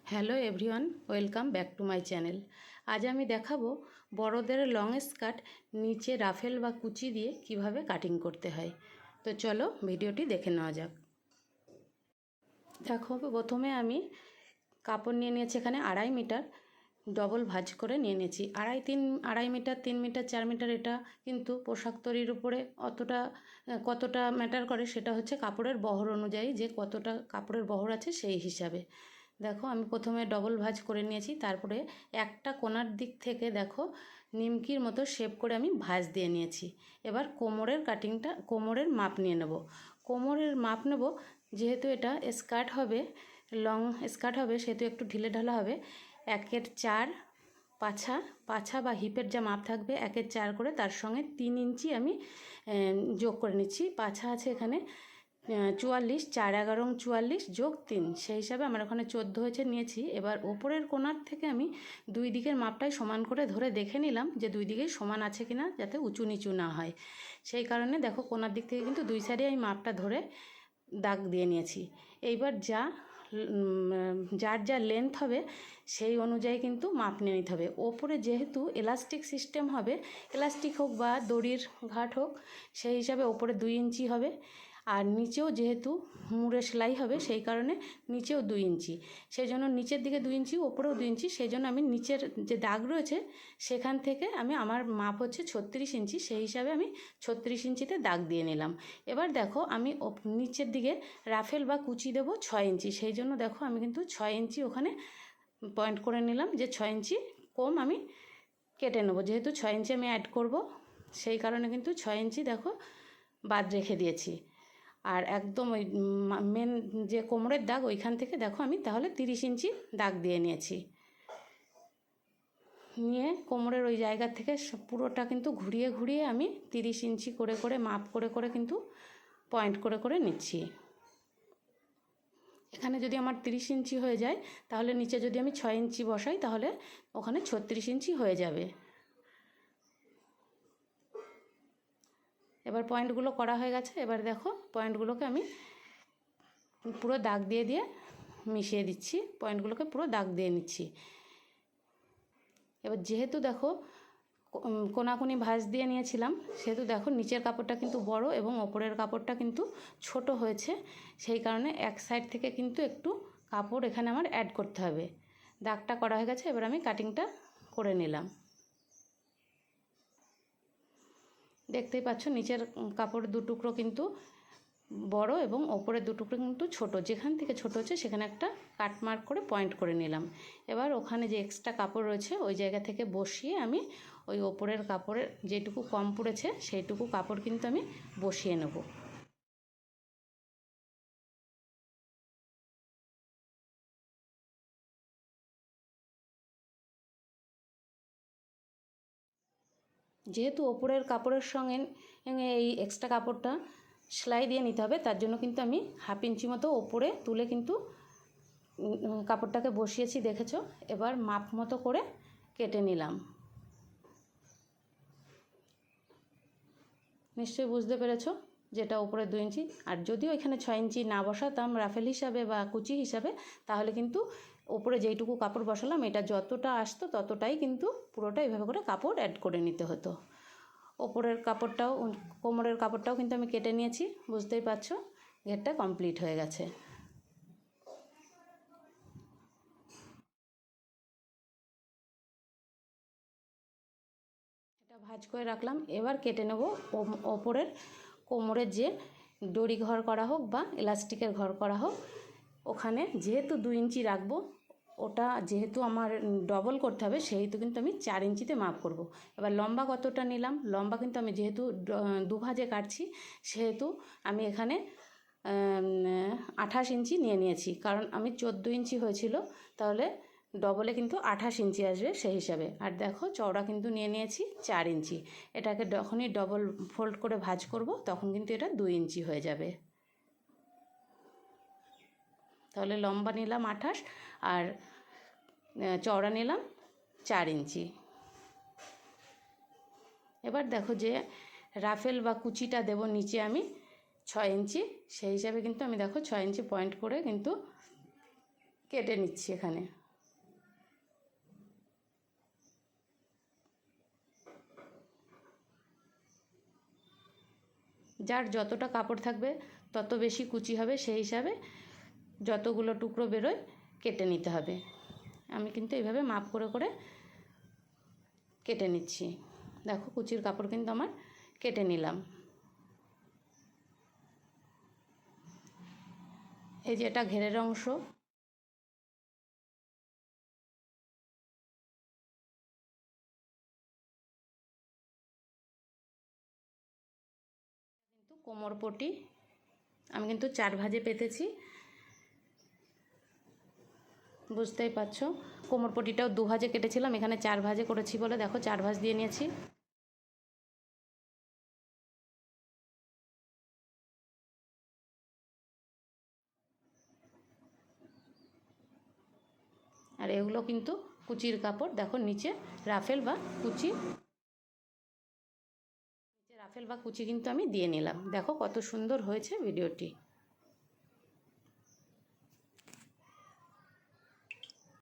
Hello everyone, welcome back to my channel. আজ আমি দেখাবো বড়দের লং স্কার্ট নিচে রাফেল বা কুচি দিয়ে কিভাবে কাটিং করতে হয়। তো চলো ভিডিওটি দেখে নেওয়া যাক। দেখো, প্রথমে আমি কাপড় নিয়ে নিয়েছি এখানে 2.5 মিটার, ডবল ভাঁজ করে নিয়ে নিয়েছি। 2.5 মিটার, 3 মিটার, 4 মিটার, এটা কিন্তু পোশাক তৈরির উপরে কতটা ম্যাটার করে, সেটা হচ্ছে কাপড়ের বহর অনুযায়ী, যে কতটা কাপড়ের বহর আছে সেই হিসাবে। দেখো, আমি প্রথমে ডবল ভাঁজ করে নিয়েছি, তারপরে একটা কোণার দিক থেকে দেখো নিমকির মতো শেপ করে আমি ভাঁজ দিয়ে নিয়েছি। এবার কোমরের মাপ নিয়ে নেব। কোমরের মাপ নেব, যেহেতু এটা স্কার্ট হবে, লং স্কার্ট হবে, সেহেতু একটু ঢিলে ঢালা হবে। 1/4 পাছা বা হিপের যা মাপ থাকবে 1/4 করে, তার সঙ্গে 3 ইঞ্চি আমি যোগ করে নিচ্ছি। পাছা আছে এখানে 44, 4 × 44 + 3, সেই হিসাবে আমার ওখানে 14 হয়েছে নিয়েছি। এবার ওপরের কোণার থেকে আমি দুই দিকের মাপটাই সমান করে ধরে দেখে নিলাম যে দুই দিকেই সমান আছে কিনা, যাতে উঁচু নিচু না হয়। সেই কারণে দেখো, কোণার দিক থেকে কিন্তু দুই সাইডে আমি মাপটা ধরে দাগ দিয়ে নিয়েছি। এইবার যার যা লেন্থ হবে সেই অনুযায়ী কিন্তু মাপ নিয়ে নিতে হবে। ওপরে যেহেতু এলাস্টিক সিস্টেম হবে, এলাস্টিক হোক বা দড়ির ঘাট হোক, সেই হিসাবে ওপরে 2 ইঞ্চি হবে। আর নিচেও যেহেতু মুড়ে সেলাই হবে, সেই কারণে নিচেও 2 ইঞ্চি। সেই জন্য নিচের দিকে 2 ইঞ্চি, ওপরেও 2 ইঞ্চি। সেই জন্য আমি নিচের যে দাগ রয়েছে সেখান থেকে আমার মাপ হচ্ছে 36 ইঞ্চি, সেই হিসাবে আমি 36 ইঞ্চিতে দাগ দিয়ে নিলাম। এবার দেখো, আমি নিচের দিকে রাফেল বা কুচি দেবো 6 ইঞ্চি। সেই জন্য দেখো, আমি কিন্তু 6 ইঞ্চি ওখানে পয়েন্ট করে নিলাম, যে 6 ইঞ্চি কম আমি কেটে নেবো। যেহেতু 6 ইঞ্চি আমি অ্যাড করব, সেই কারণে কিন্তু 6 ইঞ্চি দেখো বাদ রেখে দিয়েছি। আর একদম ওই মেন যে কোমরের দাগ, ওইখান থেকে দেখো আমি তাহলে 30 ইঞ্চি দাগ দিয়ে নিয়েছি। নিয়ে কোমরের ওই জায়গা থেকে পুরোটা কিন্তু ঘুরিয়ে ঘুরিয়ে আমি 30 ইঞ্চি করে করে মাপ করে করে কিন্তু পয়েন্ট করে করে নিচ্ছি। এখানে যদি আমার 30 ইঞ্চি হয়ে যায়, তাহলে নিচে যদি আমি 6 ইঞ্চি বসাই, তাহলে ওখানে 36 ইঞ্চি হয়ে যাবে। এবার পয়েন্টগুলো করা হয়ে গেছে। এবার দেখো, পয়েন্টগুলোকে আমি পুরো দাগ দিয়ে দিয়ে মিশিয়ে দিচ্ছি, পয়েন্টগুলোকে পুরো দাগ দিয়ে নিচ্ছি। এবার যেহেতু দেখো কোনাকুনি ভাঁজ দিয়ে নিয়েছিলাম, সেহেতু দেখো নিচের কাপড়টা কিন্তু বড় এবং ওপরের কাপড়টা কিন্তু ছোট হয়েছে। সেই কারণে এক সাইড থেকে কিন্তু একটু কাপড় এখানে আমার অ্যাড করতে হবে। দাগটা করা হয়ে গেছে, এবার আমি কাটিংটা করে নিলাম। দেখতেই পাচ্ছ, নিচের কাপড় 2 টুকরো কিন্তু বড় এবং ওপরের 2 টুকরো কিন্তু ছোট। যেখান থেকে ছোট হচ্ছে সেখানে একটা কাট মার্ক করে পয়েন্ট করে নিলাম। এবার ওখানে যে এক্সট্রা কাপড় রয়েছে ওই জায়গা থেকে বসিয়ে আমি ওই ওপরের কাপড়ের যেটুকু কম পড়েছে সেইটুকু কাপড় কিন্তু আমি বসিয়ে নেব। যেহেতু ওপরের কাপড়ের সঙ্গে এই এক্সট্রা কাপড়টা সেলাই দিয়ে নিতে হবে, তার জন্য কিন্তু আমি 1/2 ইঞ্চি মতো ওপরে তুলে কিন্তু কাপড়টাকে বসিয়েছি, দেখেছো। এবার মাপ মতো করে কেটে নিলাম। নিশ্চয়ই বুঝতে পেরেছো, যেটা উপরে 2 ইঞ্চি। আর যদিও এখানে 6 ইঞ্চি না বসাতাম রাফেল হিসাবে বা কুচি হিসাবে, তাহলে কিন্তু ওপরে যেইটুকু কাপড় বসালাম, এটা যতটা আসতো ততটাই কিন্তু পুরোটা এইভাবে করে কাপড় অ্যাড করে নিতে হতো। ওপরের কাপড়টাও, কোমরের কাপড়টাও কিন্তু আমি কেটে নিয়েছি। বুঝতেই পারছো, ঘেরটা কমপ্লিট হয়ে গেছে। এটা ভাঁজ করে রাখলাম। এবার কেটে নেব ওপরের কোমরের যে দড়ি ঘর করা হোক বা এলাস্টিকের ঘর করা হোক, ওখানে যেহেতু 2 ইঞ্চি রাখবো, ওটা যেহেতু আমার ডবল করতে হবে, সেহেতু কিন্তু আমি 4 ইঞ্চিতে মাপ করব। এবার লম্বা কতটা নিলাম, লম্বা কিন্তু আমি যেহেতু 2 ভাঁজে কাটছি, সেহেতু আমি এখানে 28 ইঞ্চি নিয়েছি। কারণ আমি 14 ইঞ্চি হয়েছিল, তাহলে ডবলে কিন্তু 28 ইঞ্চি আসবে সেই হিসাবে। আর দেখো, চওড়া কিন্তু নিয়েছি 4 ইঞ্চি। এটাকে যখনই ডবল ফোল্ড করে ভাঁজ করব, তখন কিন্তু এটা 2 ইঞ্চি হয়ে যাবে। তাহলে লম্বা নিলাম 28 আর চওড়া নিলাম 4 ইঞ্চি। এবার দেখো, যে রাফেল বা কুচিটা দেব নিচে আমি 6 ইঞ্চি, সেই হিসাবে কিন্তু আমি দেখো 6 ইঞ্চি পয়েন্ট করে কিন্তু কেটে নিচ্ছি এখানে। যার যতটা কাপড় থাকবে তত বেশি কুচি হবে, সেই হিসাবে যতগুলো টুকরো বেরোয় কেটে নিতে হবে। আমি কিন্তু এইভাবে মাপ করে করে কেটে নিচ্ছি। দেখো কুচির কাপড় কিন্তু আমার কেটে নিলাম। এই যে এটা ঘেরের অংশ, কিন্তু কোমরপটি আমি কিন্তু 4 ভাঁজে পেতেছি, বুঝতেই পারছো। কোমরপটিটাও 2 ভাঁজে কেটেছিলাম, এখানে 4 ভাঁজে করেছি বলে দেখো 4 ভাঁজ দিয়ে নিয়েছি। আর এগুলো কিন্তু কুচির কাপড়, দেখো নিচে রাফেল বা কুচি, নিচে রাফেল বা কুচি কিন্তু আমি দিয়ে নিলাম। দেখো কত সুন্দর হয়েছে ভিডিওটি।